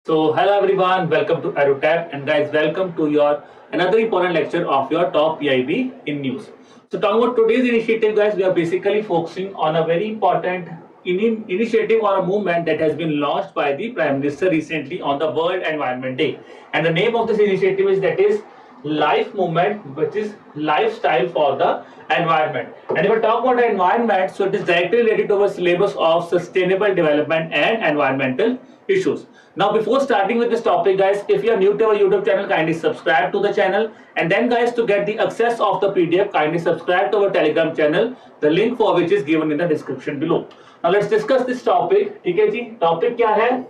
So hello everyone, welcome to AeroTap and guys welcome to your another important lecture of your top PIB in news. So talking about today's initiative guys, we are basically focusing on a very important initiative or a movement that has been launched by the Prime Minister recently on the World Environment Day. And the name of this initiative is Life Movement, which is lifestyle for the environment. And if we talk about the environment, so it is directly related to our syllabus of sustainable development and environmental issues. Now before starting with this topic guys, if you are new to our YouTube channel, kindly subscribe to the channel, and then guys, to get the access of the PDF, kindly subscribe to our Telegram channel, the link for which is given in the description below. Now let's discuss this topic. ठीक है जी, topic क्या है?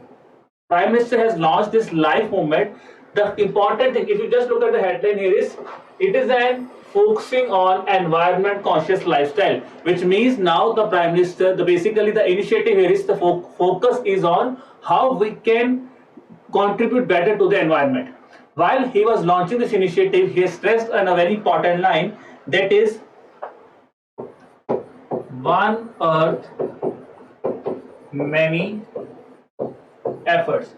Prime Minister has launched this life movement. The important thing, if you just look at the headline here, is it is an focusing on environment conscious lifestyle, which means now the Prime Minister, basically the initiative here is the focus is on how we can contribute better to the environment. While he was launching this initiative, he stressed on a very important line, that is one earth, many efforts.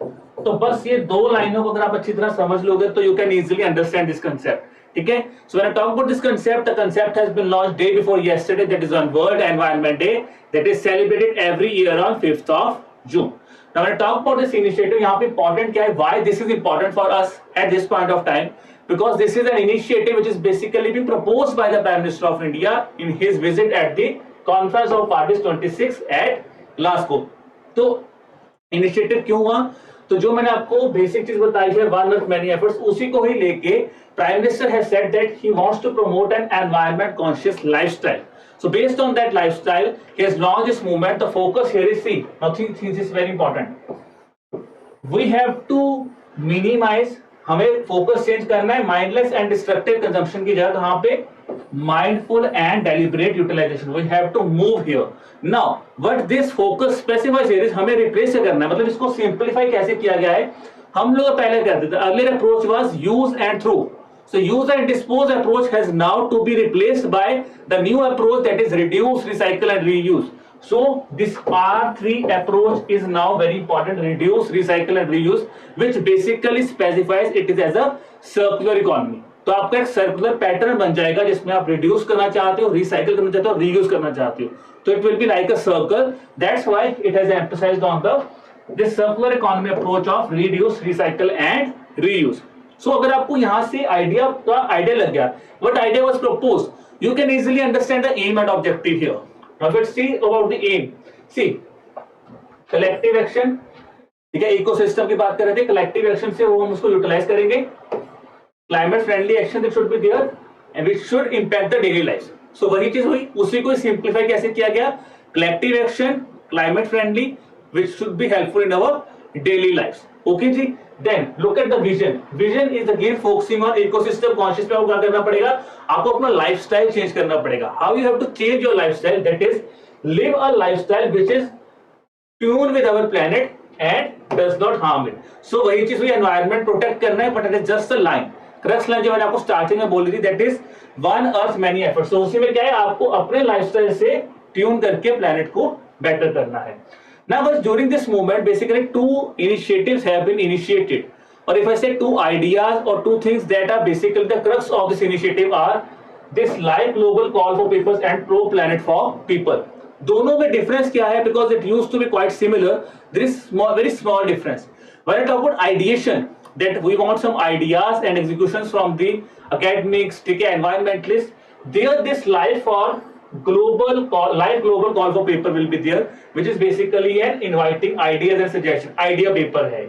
तो बस ये दो लाइनों को अगर आप अच्छी तरह समझ लोगे तो you can easily understand this concept. ठीक है? So when I talk about this concept, the concept has been launched day before yesterday, that is on World Environment Day, that is celebrated every year on 5th of June. Now when I talk about this initiative, यहाँ पे important क्या है? Why this is important for us at this point of time? Because this is an initiative which is basically being proposed by the Prime Minister of India in his visit at the Conference of Parties 26 at Glasgow. तो initiative क्यों हुआ? तो जो मैंने आपको basic चीज बताई है, वन अर्थ मैनी एफर्ट्स, उसी को ही लेके prime minister has said that he wants to promote an environment conscious lifestyle. So based on that lifestyle, he has launched this movement. The focus here is, see, now this is very important. We have to minimize, हमें focus change करना है mindless and destructive consumption की जगह कहां पे? mindful and deliberate utilization. We have to move here. Now what this focus specifies here is हमें replace करना है, मतलब इसको सिंप्लीफाई कैसे किया गया है? हम लोग पहले कहते थे, earlier approach was use and through. So use and dispose approach has now to be replaced by the new approach, that is reduce, recycle and reuse. So this R3 approach is now very important, reduce, recycle and reuse, which basically specifies it is as a circular economy. तो आपका एक circular pattern बन जाएगा जिसमें आप reduce करना चाहते हो, रिसाइकल करना चाहते हो, रीयूज करना चाहते हो. तो it will be like a circle. That's why it has emphasised on the this circular economy approach of reduce, recycle and reuse. So अगर आपको यहां से आइडिया लग गया, what idea was proposed, you can easily understand the aim and objective here. Now let's see about the aim. See collective action, ठीक है, ecosystem की बात कर रहे थे, कलेक्टिव एक्शन से वो हम उसको यूटिलाइज करेंगे. Climate friendly action that should be there and which should impact the daily lives. So वही चीज हुई, उसी को सिंप्लीफाई कैसे किया गया? Collective action, climate friendly, which should be helpful in our daily lives. Okay जी. Then look at the vision. Vision is again focusing on ecosystem conscious. पे आपको क्या करना पड़ेगा? आपको अपना लाइफस्टाइल चेंज करना पड़ेगा. How you have to change your lifestyle? That is live a lifestyle which is tuned with our planet and does not harm it. So वही चीज हुई, एनवायरमेंट प्रोटेक्ट करना है, but it is just a line. Crux line जो मैंने आपको starting में बोली थी, that is one earth many efforts. तो उसी में क्या है, आपको अपने लाइफस्टाइल से ट्यून करके प्लैनेट को बेटर करना है. नाउ बस during this movement basically two initiatives have been initiated, और if I say two ideas और two things that are basically the crux of this initiative are this life global call for peoples and pro planet for people. दोनों में difference क्या है? Because it used to be quite similar, there is very small difference. When I talk about ideation, that we want some ideas and executions from the academics, environmentalists, there this life global call for paper will be there, which is basically an inviting ideas and suggestion idea paper hai.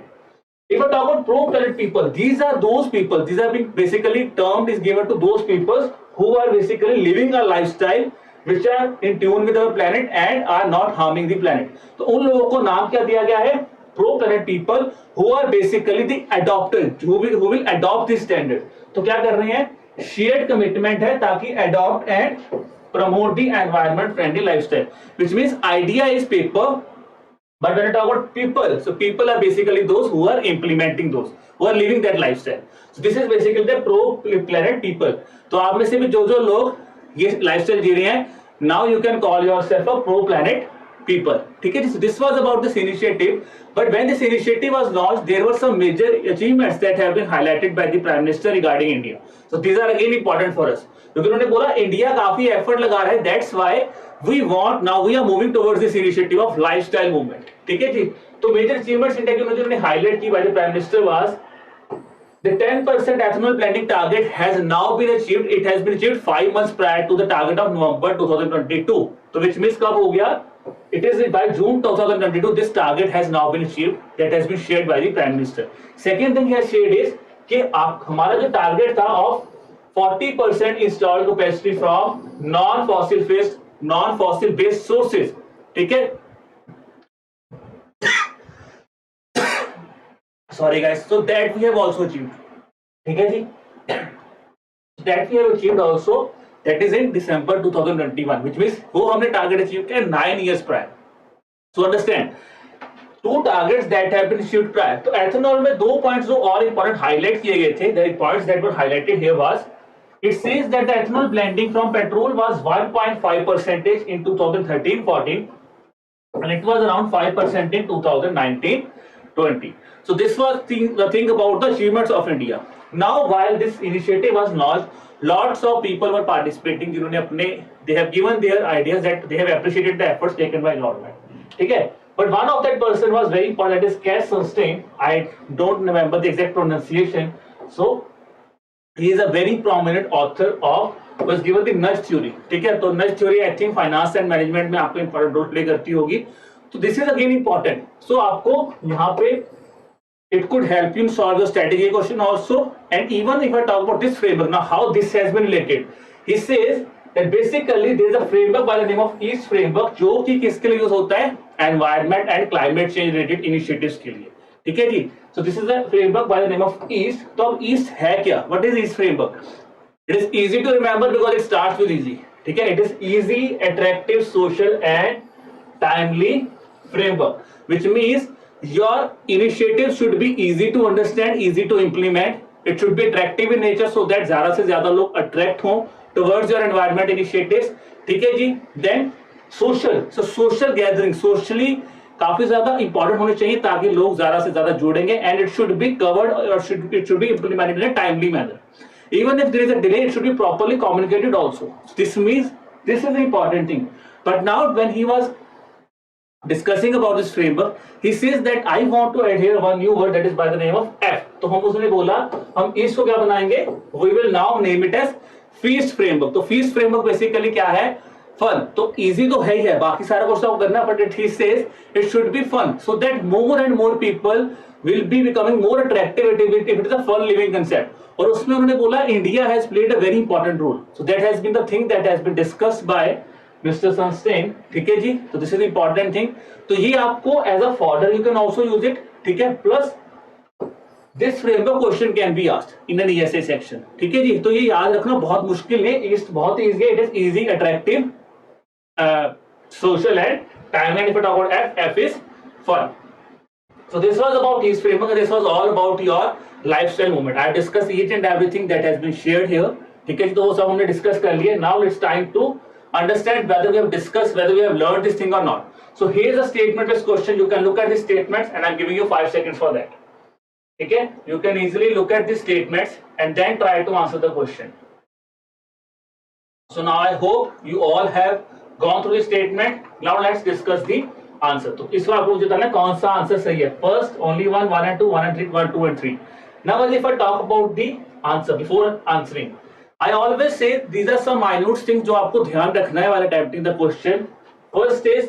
If I talk about pro-planet people, these are those people, these are being basically termed is given to those people who are basically living a lifestyle which are in tune with our planet and are not harming the planet. तो उन लोगों को नाम क्या दिया गया है? Pro-planet people who are basically the adopters, who will adopt this standard. तो क्या कर रहे हैं? Shared commitment है ताकि adopt and promote the environment friendly lifestyle, which means idea is paper, but when I talk about people, so people are basically those who are implementing those, who are living that lifestyle. So this is basically the pro-planet people. तो आप में से भी जो लोग ये lifestyle जी रहे हैं, now you can call yourself a pro-planet people. ठीक है, this was about this initiative. But when this initiative was launched, there were some major achievements that have been highlighted by the Prime Minister regarding India. So these are again important for us. क्योंकि उन्होंने बोला India काफी effort लगा रहा है, that's why we want now we are moving towards this initiative of lifestyle movement. ठीक है जी, तो major achievements इंडिया की उन्होंने highlight की by the Prime Minister was the 10% ethanol blending target has now been achieved. It has been achieved 5 months prior to the target of November 2022. So which means कब हो गया? It is by June 2022 this target has now been achieved. That has been shared by the Prime Minister. Second thing he has shared is कि आप हमारा जो target था of 40% installed capacity from non-fossil based sources. ठीक है? Sorry guys, so that we have also achieved. ठीक है जी, that we have achieved also, that is in December 2021, which means वो हमने target achieve किया 9 years prior. So understand, two targets that have been achieved prior. तो ethanol में दो points जो और important highlight किए गए थे, the points that were highlighted here was, it says that the ethanol blending from petrol was 1.5% in 2013-14, and it was around 5% in 2019-20. So this was the thing about the achievements of India. Now while this initiative was launched, lots of people were participating जिन्होंने अपने they have given their ideas that they have appreciated the efforts taken by government. ठीक है, but one of that person was very important, that is Cass Sunstein. I don't remember the exact pronunciation. So he is a very prominent author of was given the nudge theory. ठीक है, तो nudge theory I think finance and management में आपको important role play करती होगी. तो this is again important. So आपको यहाँ पे it could help you solve the strategy question also. And even if I talk about this framework now, how this has been related, he says that basically there is a framework by the name of EAST framework जो कि किसके लिए use होता है, environment and climate change related initiatives के लिए. ठीक है जी, so this is a framework by the name of EAST. तो अब EAST है क्या? What is EAST framework? It is easy to remember because it starts with easy. ठीक है, it is easy, attractive, social and timely framework, which means your initiative should be easy to understand, easy to implement. It should be attractive in nature so that ज़्यादा से ज़्यादा लोग attract हों towards your environment initiatives. ठीक है जी, then social, so social gathering, socially काफी ज़्यादा important होने चाहिए ताकि लोग ज़्यादा से ज़्यादा जुड़ेंगे, and it should be covered or it should be implemented in a timely manner. Even if there is a delay, it should be properly communicated also. This means this is the important thing. But now when he was discussing about this framework, he says that I want to add here one new word that is by the name of F. तो हम उसने बोला हम इसको क्या बनाएंगे, we will now name it as feast framework. तो feast framework basically क्या है, fun. तो easy तो है ही है, बाकी सारा कुछ तो करना, but he says it should be fun so that more and more people will be becoming more attractive if it is a fun living concept. और उसमें उन्होंने बोला India has played a very important role. So that has been the thing that has been discussed by Mr. Sunstein. ठीक है जी, तो this is important thing. तो ये आपको as a fodder you can also use it. ठीक है, plus this framework question can be asked in an essay section. ठीक है जी, तो ये याद रखना बहुत मुश्किल नहीं, ईस्ट बहुत इजी है. It is easy, attractive, social and time. And if I talk about F, F is fun. So this was about East framework and this was all about your lifestyle movement. I discussed each and everything that has been shared here. ठीक है जी, तो वो सब हमने discuss कर लिया. Now it's time to understand whether we have discussed, whether we have learned this thing or not. So here is a statement based question. You can look at the statements and I'm giving you 5 seconds for that. Okay, you can easily look at the statements and then try to answer the question. So now I hope you all have gone through the statement. Now let's discuss the answer. तो इस बार आपको मुझे बताना कौन सा answer सही है. First only 1 and 2, 1 and 3, 1, 2 and 3. Now if I talk about the answer before answering, I always say these are some minute things जो आपको ध्यान रखना है while attempting the question. First is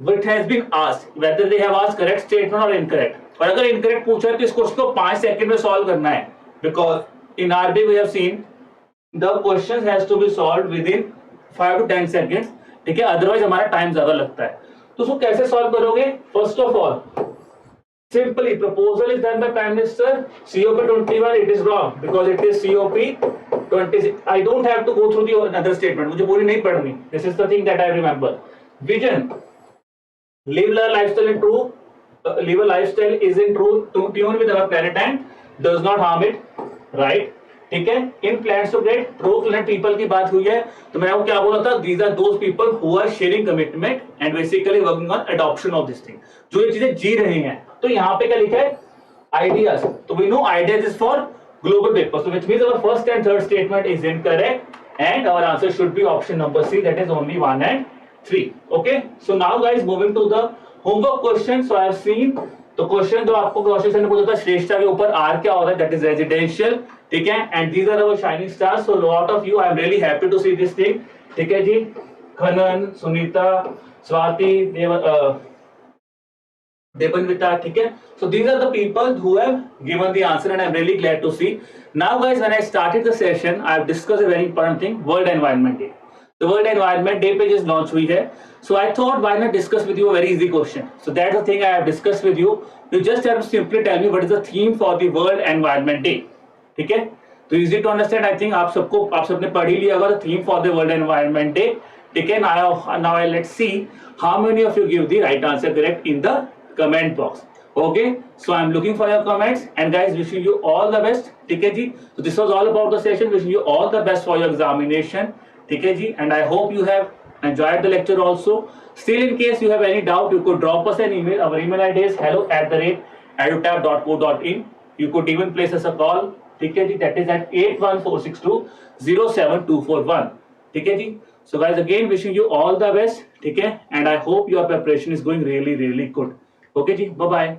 what has been asked, whether they have asked correct statement or incorrect. और अगर incorrect पूछा है तो इस क्वेश्चन को 5 सेकंड में सॉल्व करना है, because in RB we have seen the question has to be solved within 5 to 10 seconds. ठीक है, अदरवाइज हमारा टाइम ज्यादा लगता है. तो उसको कैसे सॉल्व करोगे? First of all simply proposal is done by prime minister, COP 21 it is wrong because it is COP 26. I don't have to go through the other statement, मुझे पूरी नहीं पढ़नी. This is the thing that I remember. Vision, live a lifestyle in true, live a lifestyle is in true tune with our planet and does not harm it, right? ठीक है। In plans to get pro plan people की बात हुई है, तो मैं आपको क्या बोला था, these are those people who are sharing commitment and basically working on adoption of this thing, जो ये चीजें जी रहे हैं। तो यहाँ पे क्या लिखा है, ideas. So we know ideas is for global papers, so which means our first and third statement is incorrect, and our answer should be option number C, that is only 1 and 3. Okay, so now guys moving to the homework question. So I have seen तो question जो आपको question ने पूछा था श्रेष्ठता के ऊपर are क्या होता है, दैट इज रेजिडेंशियल, ठीक है, and these are our shining stars, so lot of you, I am really happy to see this thing, ठीक है जी, खनन, सुनीता, स्वाति, Debanvita, ठीक है. So these are the people who have given the answer, and I'm really glad to see. Now, guys, when I started the session, I have discussed a very important thing: World Environment Day. The World Environment Day page is launched हुई है. So I thought, why not discuss with you a very easy question? So that's the thing I have discussed with you. You just have to simply tell me what is the theme for the World Environment Day. ठीक है? तो easy to understand. I think आप सबने पढ़ ही लिया होगा the theme for the World Environment Day. ठीक है? Now let's see how many of you give the right answer correct in the comment box. Okay, so I'm looking for your comments, and guys, wishing you all the best. ठीक है जी. So this was all about the session. Wishing you all the best for your examination. ठीक है जी. And I hope you have enjoyed the lecture also. Still, in case you have any doubt, you could drop us an email. Our email ID is hello@edutab.co.in. You could even place us a call. ठीक है जी. That is at 81462 07241. ठीक है जी. So guys, again wishing you all the best. ठीक है. And I hope your preparation is going really, really good. Okay ji. Bye bye.